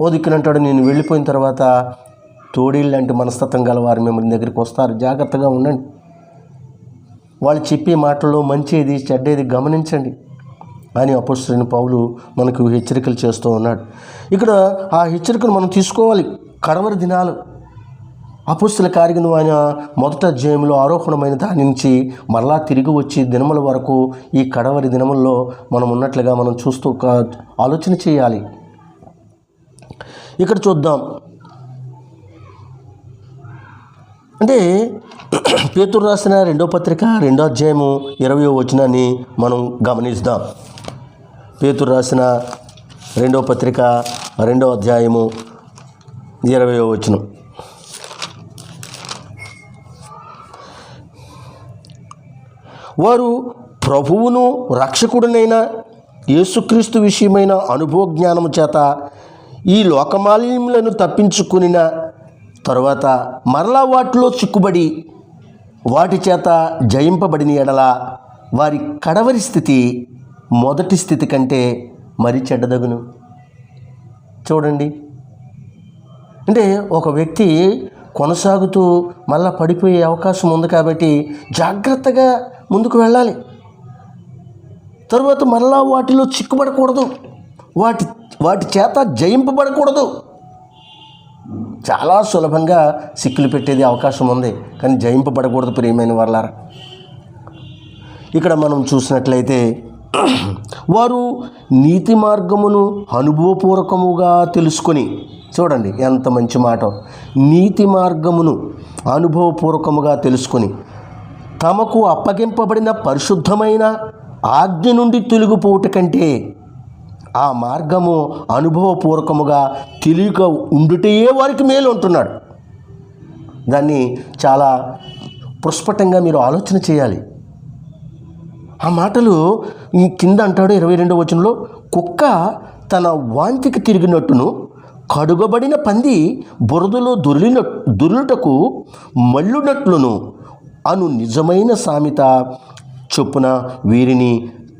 ఓ దిక్కునంటాడు, నేను వెళ్ళిపోయిన తర్వాత తోడేళ్ళంటి మనస్తత్వం గల వారు మిమ్మల్ని దగ్గరికి వస్తారు, జాగ్రత్తగా ఉండండి. వాళ్ళు చెప్పే మాటల్లో మంచిది చెడ్డేది గమనించండి అని అపోస్తలుడైన పౌలు మనకు హెచ్చరికలు చేస్తూ ఉన్నాడు. ఇక్కడ ఆ హెచ్చరికను మనం తీసుకోవాలి. కడవరి దినాలు అపోస్తల కార్యగ్రంథం ఆయన మొదటి అధ్యాయంలో ఆరోహణమైన దాని నుంచి మరలా తిరిగి వచ్చి దినముల వరకు ఈ కడవరి దినముల్లో మనం ఉన్నట్లుగా మనం చూస్తూ ఆలోచన చేయాలి. ఇక్కడ చూద్దాం. అంటే పేతురు రాసిన 2వ పత్రిక 2వ అధ్యాయము 20వ వచనాన్ని మనం గమనిద్దాం. పేతురు రాసిన 2వ పత్రిక 2వ అధ్యాయము 20వ వచనం. వారు ప్రభువును రక్షకుడినైన యేసుక్రీస్తు విషయమైన అనుభవ జ్ఞానము చేత ఈ లోకమాలిన్యములను తప్పించుకునిన తరువాత మరలా వాటిలో చిక్కుబడి వాటి చేత జయింపబడిన ఎడల వారి కడవరి స్థితి మొదటి స్థితి కంటే మరి చెడ్డదగును. చూడండి, అంటే ఒక వ్యక్తి కొనసాగుతూ మళ్ళా పడిపోయే అవకాశం ఉంది కాబట్టి జాగ్రత్తగా ముందుకు వెళ్ళాలి. తరువాత మరలా వాటిలో చిక్కుబడకూడదు, వాటి చేత జయింపబడకూడదు. చాలా సులభంగా సిక్కులు పెట్టేది అవకాశం ఉంది, కానీ జయింపబడకూడదు. ప్రియమైన వాళ్ళారా, ఇక్కడ మనం చూసినట్లయితే వారు నీతి మార్గమును అనుభవపూర్వకముగా తెలుసుకొని, చూడండి ఎంత మంచి మాట, నీతి మార్గమును అనుభవపూర్వకముగా తెలుసుకొని తమకు అప్పగింపబడిన పరిశుద్ధమైన ఆజ్ఞ నుండి తొలగిపోవుట కంటే ఆ మార్గము అనుభవపూర్వకముగా తెలియక ఉండుటే వారికి మేలు అంటున్నాడు. దాన్ని చాలా ప్రస్ఫుటంగా మీరు ఆలోచన చేయాలి. ఆ మాటలు కింద అంటాడు 22వ వచనంలో, కుక్క తన వాంతికి తిరిగినట్టును కడుగబడిన పంది బురదలో దొర్లుటకు మళ్ళునట్లును అను నిజమైన సామెత చొప్పున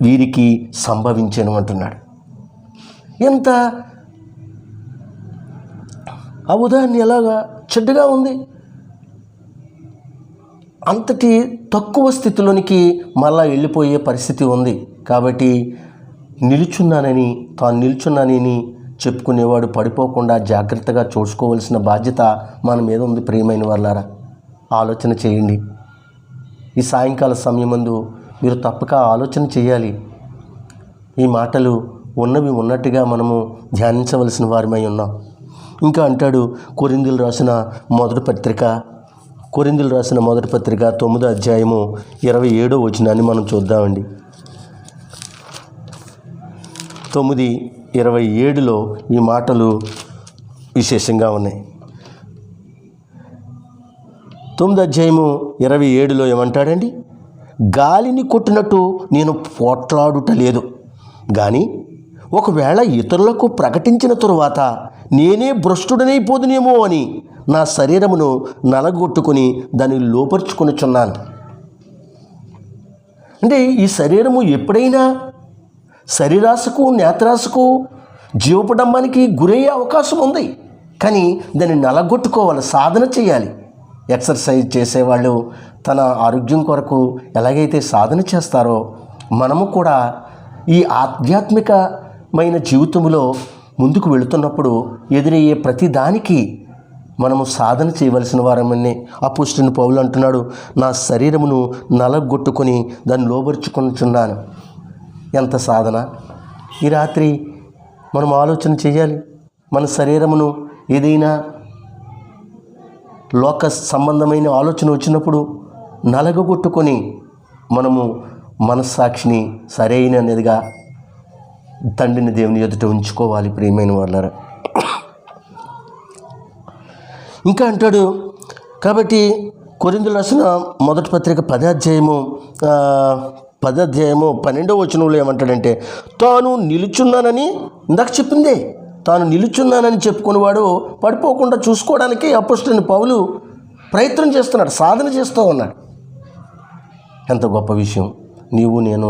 వీరికి సంభవించెను అంటున్నాడు. ఎంత ఆ ఉదాహరణ ఎలాగా చెడ్డగా ఉంది. అంతటి తక్కువ స్థితిలోనికి మళ్ళా వెళ్ళిపోయే పరిస్థితి ఉంది. కాబట్టి తాను నిల్చున్నానని చెప్పుకునేవాడు పడిపోకుండా జాగ్రత్తగా చూసుకోవాల్సిన బాధ్యత మన మీద ఉంది. ప్రియమైన వాళ్ళారా, ఆలోచన చేయండి. ఈ సాయంకాల సమయమందు మీరు తప్పక ఆలోచన చేయాలి. ఈ మాటలు ఉన్నవి ఉన్నట్టుగా మనము ధ్యానించవలసిన వారమై ఉన్నాం. ఇంకా అంటాడు కొరింథీయులు రాసిన మొదటి పత్రిక 9వ అధ్యాయము 27వ వచనాన్ని మనం చూద్దామండి. 9:27లో ఈ మాటలు విశేషంగా ఉన్నాయి. 9వ అధ్యాయము 27లో ఏమంటాడండి, గాలిని కొట్టినట్టు నేను పోట్లాడుట లేదు, కానీ ఒకవేళ ఇతరులకు ప్రకటించిన తరువాత నేనే భ్రష్టుడనైపోదునేమో అని నా శరీరమును నలగొట్టుకుని దాన్ని లోపరుచుకొనుచున్నాను. అంటే ఈ శరీరము ఎప్పుడైనా శరీరాశకు నేత్రాశకు జీవపడంబానికి గురయ్యే అవకాశం ఉంది. కానీ దాన్ని నలగొట్టుకోవాలి, సాధన చేయాలి. ఎక్సర్సైజ్ చేసేవాళ్ళు తన ఆరోగ్యం కొరకు ఎలాగైతే సాధన చేస్తారో మనము కూడా ఈ ఆధ్యాత్మికమైన జీవితంలో ముందుకు వెళుతున్నప్పుడు ఎదురయ్యే ప్రతి దానికి మనము సాధన చేయవలసిన వారమని అపోస్తలుడైన పౌలు అంటున్నాడు, నా శరీరమును నలగొట్టుకొని దాన్ని లోబరుచుకొనుచున్నాను. ఎంత సాధన! ఈ రాత్రి మనం ఆలోచన చేయాలి. మన శరీరమును ఏదైనా లోక సంబంధమైన ఆలోచన వచ్చినప్పుడు నలగొట్టుకొని మనము మనస్సాక్షిని సరైనదిగా తండ్రిని దేవుని ఎదుట ఉంచుకోవాలి. ప్రియమైన వాళ్ళారా, ఇంకా అంటాడు కాబట్టి కొరింథీయులకు రాసిన మొదటి పత్రిక 10వ అధ్యాయము 12వ వచనంలో ఏమంటాడంటే, తాను నిలుచున్నానని ఇందాక చెప్పిందే, తాను నిలుచున్నానని చెప్పుకునేవాడు పడిపోకుండా చూసుకోవడానికి అపోస్తలుడైన పౌలు ప్రయత్నం చేస్తున్నాడు, సాధన చేస్తూ ఉన్నాడు. ఎంత గొప్ప విషయం! నీవు నేను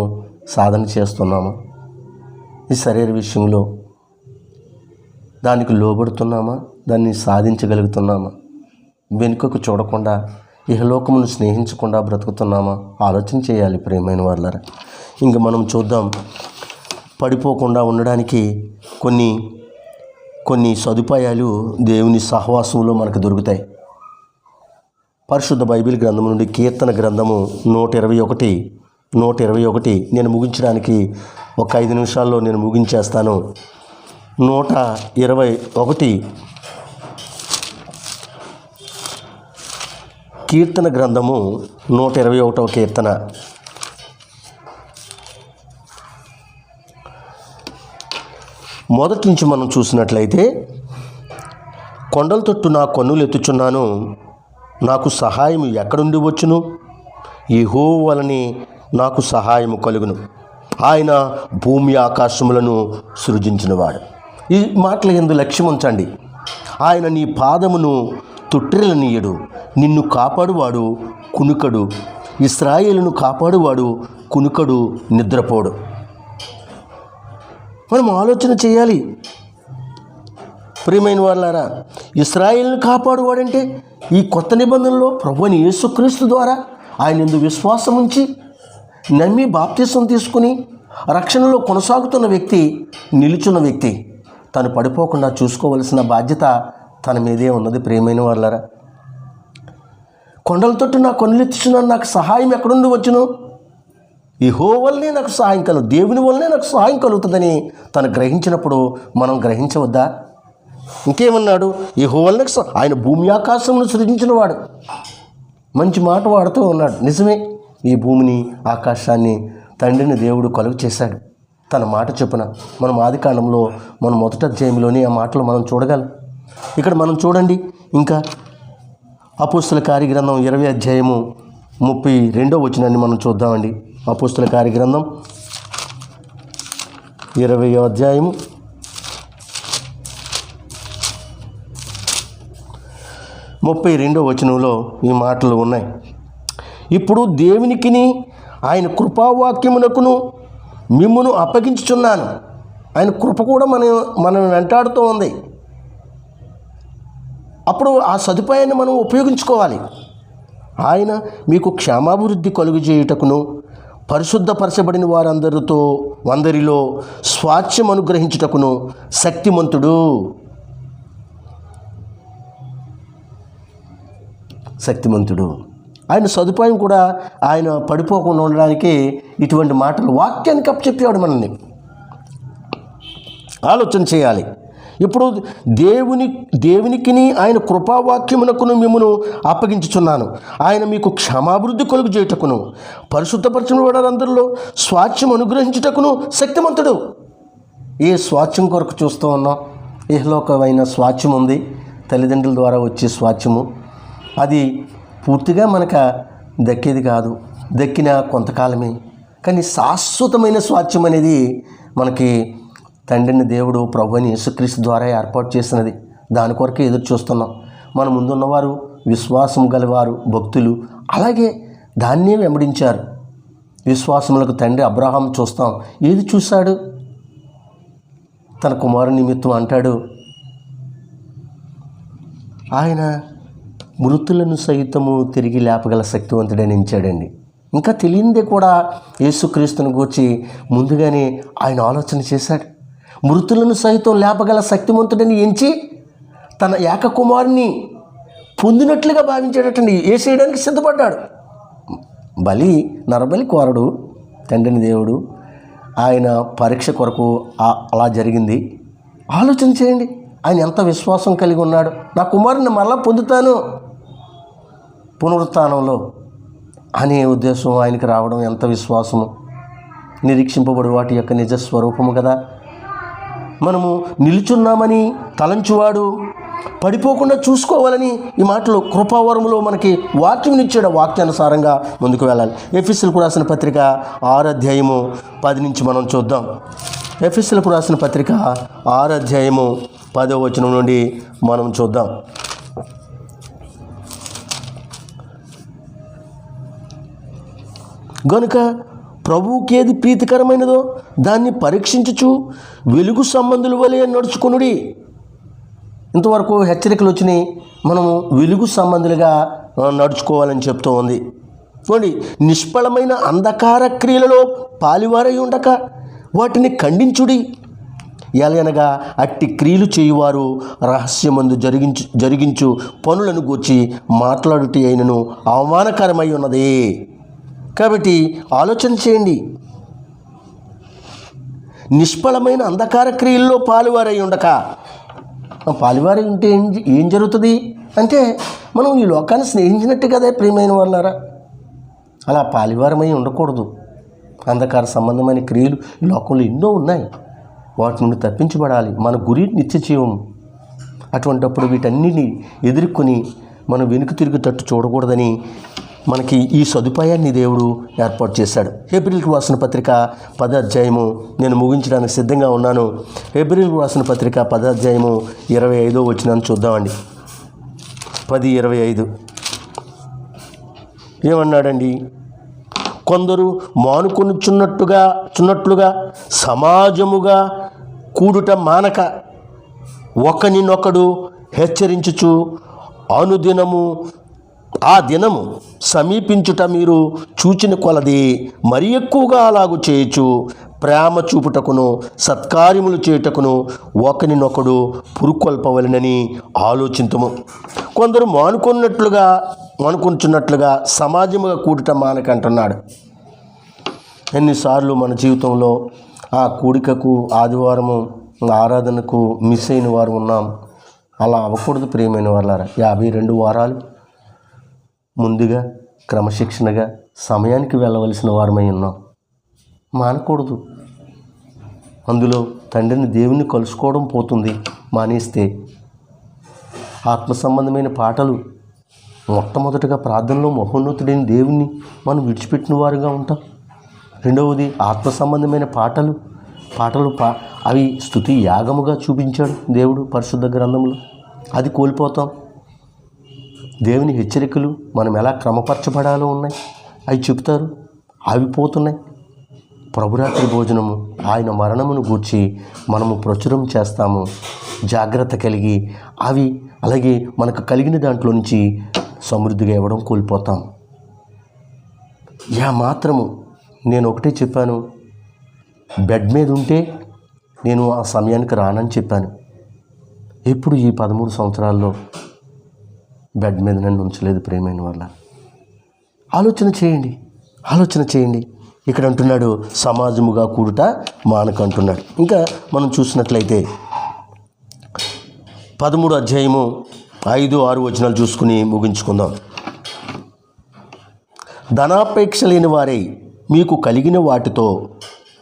సాధన చేస్తున్నామా? ఈ శరీర విషయంలో దానికి లోబడుతున్నామా? దాన్ని సాధించగలుగుతున్నామా? వెనుకకు చూడకుండా ఇహలోకమును స్నేహించకుండా బ్రతుకుతున్నామా? ఆలోచన చేయాలి ప్రియమైన వాళ్ళారా. ఇంక మనం చూద్దాం, పడిపోకుండా ఉండడానికి కొన్ని సదుపాయాలు దేవుని సహవాసంలో మనకు దొరుకుతాయి. పరిశుద్ధ బైబిల్ గ్రంథం నుండి కీర్తన గ్రంథము 121 నేను ముగించడానికి ఒక 5 నిమిషాల్లో నేను ముగించేస్తాను. 121 కీర్తన గ్రంథము 121వ కీర్తన. మొదటి నుంచి మనం చూసినట్లయితే, కొండల తట్టు నా కన్నులు ఎత్తుచున్నాను, నాకు సహాయం ఎక్కడుండి వచ్చును? యెహోవా వలనే నాకు సహాయము కలుగును, ఆయన భూమి ఆకాశములను సృజించినవాడు. ఈ మాటల యందు లక్ష్యం ఉంచండి. ఆయన నీ పాదమును తొట్టిల్లనీయడు, నిన్ను కాపాడువాడు కునుకడు, ఇశ్రాయేలును కాపాడువాడు కునుకడు, నిద్రపోడు. మనం ఆలోచన చేయాలి ప్రియమైన వాళ్ళారా. ఇశ్రాయేలును కాపాడువాడంటే ఈ కొత్త నిబంధనలో ప్రభువైన యేసుక్రీస్తు ద్వారా ఆయన యందు విశ్వాసం ఉంచి నమ్మి బాప్తిసం తీసుకుని రక్షణలో కొనసాగుతున్న వ్యక్తి, నిలుచున్న వ్యక్తి, తను పడిపోకుండా చూసుకోవలసిన బాధ్యత తన మీదే ఉన్నది. ప్రియమైన వాళ్ళారా, కొండల తట్టు నా కన్నులెత్తుచున్నాను, నాకు సహాయం ఎక్కడుండి వచ్చును? యెహోవా వల్లనే నాకు సహాయం కలుగు, దేవుని వల్లనే నాకు సహాయం కలుగుతుందని తను గ్రహించినప్పుడు మనం గ్రహించవద్దా? ఇంకేమన్నాడు? యెహోవా వల్లనే ఆయన భూమి ఆకాశమును సృజించినవాడు. మంచి మాట వాడుతూ ఉన్నాడు. నిజమే, ఈ భూమిని ఆకాశాన్ని తండ్రిని దేవుడు కలుగు చేశాడు తన మాట చొప్పున. మనం ఆదికాండంలో మన మొదటి అధ్యాయంలోని ఆ మాటలు మనం చూడగలం. ఇక్కడ మనం చూడండి, ఇంకా అపోస్తల కార్యగ్రంథం 20వ అధ్యాయము 32వ వచనాన్ని మనం చూద్దామండి. అపోస్తల కార్యగ్రంథం 20వ అధ్యాయము 32వ వచనంలో ఈ మాటలు ఉన్నాయి. ఇప్పుడు దేవునికిని ఆయన కృపావాక్యమునకును మిమ్మును అప్పగించుచున్నాను. ఆయన కృప కూడా మనం వెంటాడుతూ ఉంది. అప్పుడు ఆ సదుపాయాన్ని మనం ఉపయోగించుకోవాలి. ఆయన మీకు క్షేమాభివృద్ధి కలుగు చేయుటకును పరిశుద్ధపరచబడిన అందరిలో స్వాస్థ్యం అనుగ్రహించుటకును శక్తిమంతుడు. ఆయన సదుపాయం కూడా ఆయన పడిపోకుండా ఉండడానికి ఇటువంటి మాటలు వాక్యానికి అప్పచెప్పేవాడు. మనల్ని ఆలోచన చేయాలి. ఇప్పుడు దేవునికిని ఆయన కృపావాక్యమునకును మిమ్మును అప్పగించుచున్నాను, ఆయన మీకు క్షమాభివృద్ధి కలుగు చేయుటకును పరిశుద్ధపరచిన వారందరిలో స్వాస్థ్యం అనుగ్రహించుటకును శక్తిమంతుడు. ఏ స్వాస్థ్యం కొరకు చూస్తూ ఉన్నాం? ఇహలోకమైన స్వాస్థ్యం ఉంది, తల్లిదండ్రుల ద్వారా వచ్చే స్వాస్థ్యము. అది పూర్తిగా మనకు దక్కేది కాదు, దక్కిన కొంతకాలమే. కానీ శాశ్వతమైన స్వాస్థ్యం అనేది మనకి తండ్రిని దేవుడు ప్రభువైన యేసుక్రీస్తు ద్వారా ఏర్పాటు చేసినది. దాని కొరకే ఎదురు చూస్తున్నాం. మన ముందున్నవారు విశ్వాసం గలవారు, భక్తులు అలాగే దాన్నే వెంబడించారు. విశ్వాసములకు తండ్రి అబ్రహాం చూస్తాం. ఏది చూశాడు? తన కుమారుని నిమిత్తం అంటాడు, ఆయన మృతులను సైతము తిరిగి లేపగల శక్తివంతుడని ఎంచాడండి. ఇంకా తెలియందే కూడా యేసుక్రీస్తుని గూర్చి ముందుగానే ఆయన ఆలోచన చేశాడు. మృతులను సైతం లేపగల శక్తివంతుడని ఎంచి తన ఏకకుమారుని పొందినట్లుగా భావించేటట్టండి వేసేయడానికి సిద్ధపడ్డాడు. నరబలి కోరడు తండ్రిని దేవుడు. ఆయన పరీక్ష కొరకు అలా జరిగింది. ఆలోచన చేయండి, ఆయన ఎంత విశ్వాసం కలిగి ఉన్నాడు. నా కుమారుని మరలా పొందుతాను పునరుత్థానంలో అనే ఉద్దేశం ఆయనకి రావడం ఎంత విశ్వాసము. నిరీక్షింపబడు వాటి యొక్క నిజ స్వరూపము కదా. మనము నిలుచున్నామని తలంచువాడు పడిపోకుండా చూసుకోవాలని ఈ మాటలు కృపావరములో మనకి వాక్యం ఇచ్చాడు. వాక్యానుసారంగా ముందుకు వెళ్ళాలి. ఎఫెసీయులకు రాసిన పత్రిక 6వ అధ్యాయము 10 నుంచి మనం చూద్దాం. ఎఫెసీయులకు రాసిన పత్రిక 6వ అధ్యాయము 10వ వచనం నుండి మనం చూద్దాం. గనుక ప్రభువుకి ఏది ప్రీతికరమైనదో దాన్ని పరీక్షించుచు వెలుగు సంబంధుల వలె నడుచుకొనుడి. ఇంతవరకు హెచ్చరికలు వచ్చినాయి, మనము వెలుగు సంబంధులుగా నడుచుకోవాలని చెప్తూ ఉంది. చూడండి, నిష్ఫలమైన అంధకార క్రియలలో పాలివారై ఉండక వాటిని ఖండించుడి. ఎలయనగా అట్టి క్రియలు చేయువారు రహస్యమందు జరిగించు పనులను గూర్చి మాట్లాడుటి అయినను అవమానకరమై ఉన్నది. కాబట్టి ఆలోచన చేయండి. నిష్ఫలమైన అంధకార క్రియల్లో పాలువారై ఉండక, పాలువారై ఉంటే ఏం జరుగుతుంది అంటే మనం ఈ లోకాన్ని స్నేహించినట్టు కదా ప్రియమైన వాళ్ళారా. అలా పాలువారమై ఉండకూడదు. అంధకార సంబంధమైన క్రియలు ఈ లోకంలో ఎన్నో ఉన్నాయి, వాటి నుండి తప్పించబడాలి. మన గురి నిత్య జీవం. అటువంటప్పుడు వీటన్నిటిని ఎదుర్కొని మనం వెనుక తిరిగి తట్టు చూడకూడదని మనకి ఈ సదుపాయాన్ని దేవుడు ఏర్పాటు చేశాడు. హెబ్రీయులకు రాసిన పత్రిక 10వ అధ్యాయము, నేను ముగించడానికి సిద్ధంగా ఉన్నాను. హెబ్రీయులకు రాసిన పత్రిక 10వ అధ్యాయము 25వ వచనాన్ని చూద్దామండి. 10:25 ఏమన్నాడండి? కొందరు మానుకొనుచున్నట్లుగా సమాజముగా కూడుట మానక ఒకనినొకడు హెచ్చరించుచు అనుదినము ఆ దినము సమీపించుట మీరు చూచిన కొలది మరి ఎక్కువగా అలాగూ చేయొచ్చు. ప్రేమ చూపుటకును సత్కార్యములు చేయుటకును ఒకనినొకడు పురుకొల్పవలెనని ఆలోచింతుము. కొందరు మానుకుంటున్నట్లుగా సమాజముగా కూడుట మానకంటున్నాడు. ఎన్నిసార్లు మన జీవితంలో ఆ కూడికకు, ఆదివారము ఆరాధనకు మిస్ అయిన వారు ఉన్నాం. అలా అవ్వకూడదు ప్రియమైన వాళ్ళారా. 52 వారాలు ముందుగా క్రమశిక్షణగా సమయానికి వెళ్ళవలసిన వారమై ఉన్నాం. మానకూడదు. అందులో తండ్రిని దేవుని కలుసుకోవడం పోతుంది మానేస్తే. ఆత్మ సంబంధమైన పాటలు, మొట్టమొదటిగా ప్రార్థనలో మహోన్నతుడైన దేవుణ్ణి మనం విడిచిపెట్టిన వారుగా ఉంటాం. రెండవది ఆత్మ సంబంధమైన పాటలు అవి స్తుతి యాగముగా చూపించాడు దేవుడు పరిశుద్ధ గ్రంథంలో. అది కోల్పోతాం. దేవుని హెచ్చరికలు మనం ఎలా క్రమపరచబడాలో ఉన్నాయి, అవి చెప్తారు, అవి పోతున్నాయి. ప్రభురాత్రి భోజనము, ఆయన మరణమును గూర్చి మనము ప్రచురం చేస్తాము. జాగ్రత్త కలిగి అవి అలాగే మనకు కలిగిన దాంట్లో నుంచి సమృద్ధిగా ఇవ్వడం కోల్పోతాం. మాత్రము నేను ఒకటే చెప్పాను, బెడ్ మీద ఉంటే నేను ఆ సమయానికి రానని చెప్పాను. ఎప్పుడు ఈ 13 సంవత్సరాల్లో బెడ్ మీద నన్ను ఉంచలేదు ప్రియమైన వాళ్ళ. ఆలోచన చేయండి. ఇక్కడ అంటున్నాడు సమాజముగా కూడుట మానకంటున్నాడు. ఇంకా మనం చూసినట్లయితే 13వ అధ్యాయము 5-6 వచనాలు చూసుకుని ముగించుకుందాం. ధనాపేక్ష లేని వారై మీకు కలిగిన వాటితో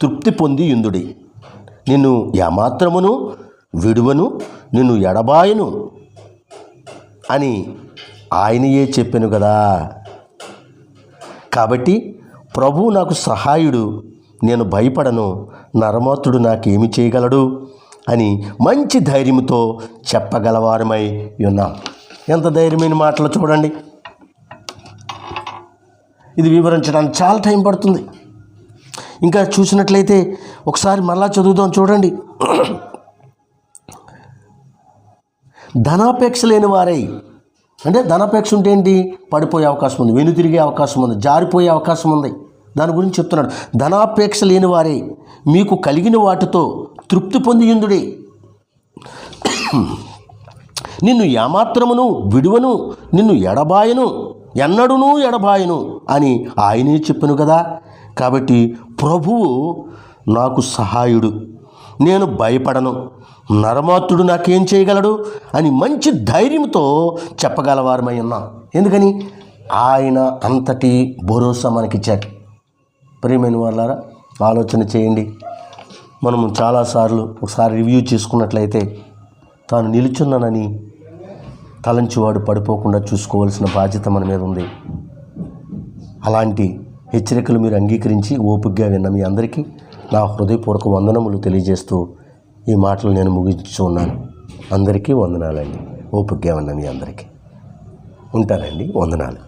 తృప్తి పొంది యుందుడి. నిన్ను ఏమాత్రమును విడువను, నిన్ను ఎడబాయను అని ఆయనయే చెప్పాను కదా. కాబట్టి ప్రభువు నాకు సహాయుడు, నేను భయపడను, నరమాతుడు నాకేమి చేయగలడు అని మంచి ధైర్యంతో చెప్పగలవారమై ఉన్నాం. ఎంత ధైర్యమైన మాటలు చూడండి. ఇది వివరించడానికి చాలా టైం పడుతుంది. ఇంకా చూసినట్లయితే ఒకసారి మళ్ళా చదువుదాం చూడండి. ధనాపేక్ష లేని వారై, అంటే ధనాపేక్ష ఉంటే ఏంటి? పడిపోయే అవకాశం ఉంది, వెనుతిరిగే అవకాశం ఉంది, జారిపోయే అవకాశం ఉంది. దాని గురించి చెప్తున్నాడు. ధనాపేక్ష లేని వారే మీకు కలిగిన వాటితో తృప్తి పొందియుందుడే. నిన్ను ఏమాత్రమును విడువను, నిన్ను ఎడబాయను, ఎన్నడూనూ ఎడబాయను అని ఆయనే చెప్పాను కదా. కాబట్టి ప్రభువు నాకు సహాయుడు, నేను భయపడను, నరమాత్రుడు నాకేం చేయగలడు అని మంచి ధైర్యంతో చెప్పగలవారమై ఉన్నాం. ఎందుకని? ఆయన అంతటి భరోసా మనకిచ్చాడు. ప్రియమైన వాళ్ళారా, ఆలోచన చేయండి. మనము చాలాసార్లు ఒకసారి రివ్యూ చేసుకున్నట్లయితే తాను నిలుచున్నానని తలంచివాడు పడిపోకుండా చూసుకోవాల్సిన బాధ్యత మన మీద ఉంది. అలాంటి హెచ్చరికలు మీరు అంగీకరించి ఓపికగా విన్న మీ అందరికీ నా హృదయపూర్వక వందనములు తెలియజేస్తూ ఈ మాటలు నేను ముగించు ఉన్నాను. అందరికీ వందనాలండి. ఓపికగా విన్న మీ అందరికీ ఉంటానండి. వందనాలు.